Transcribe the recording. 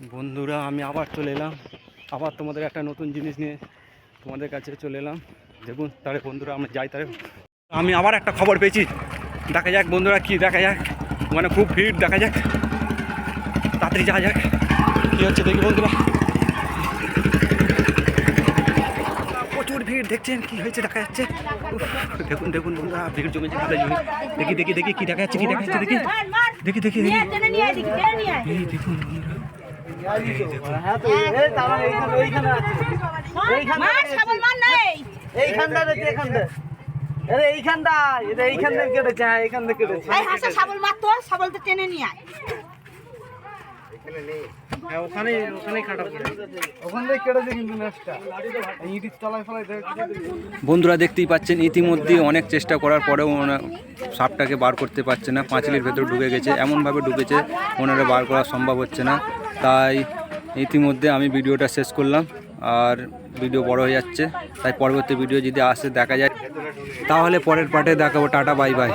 বন্ধুরা আমি আবার চলে এলাম, আবার তোমাদের একটা নতুন জিনিস নিয়ে তোমাদের কাছে চলে এলাম। দেখুন তাহলে বন্ধুরা আমরা যাই, তাহলে আমি আবার একটা খবর পেয়েছি, দেখা যাক বন্ধুরা কি দেখা যাক, মানে খুব ভিড়, দেখা যাক তাড়াতাড়ি যাওয়া যাক কী হচ্ছে দেখি বন্ধুরা। প্রচুর ভিড়, দেখছেন কি হয়েছে দেখা যাচ্ছে। দেখুন দেখুন বন্ধুরা ভিড় জমেছে, দেখি দেখি দেখি কি দেখা যাচ্ছে, কি দেখা যাচ্ছে দেখি দেখি দেখি দেখি এই দেখুন বন্ধুরা, বন্ধুরা দেখতেই পাচ্ছেন ইতিমধ্যে অনেক চেষ্টা করার পরেও সাপটাকে বার করতে পারছে না, পাঁচিলের ভেতর ঢুকে গেছে, এমনভাবে ঢুকেছে ওনারা বার করা সম্ভব হচ্ছে না। তাই ইতিমধ্যে আমি ভিডিওটা শেষ করলাম, আর ভিডিও বড় হয়ে যাচ্ছে, তাই পরবর্তী ভিডিও যদি আসে দেখা যায় তাহলে পরের পার্টে দেখাবো। Tata bye bye.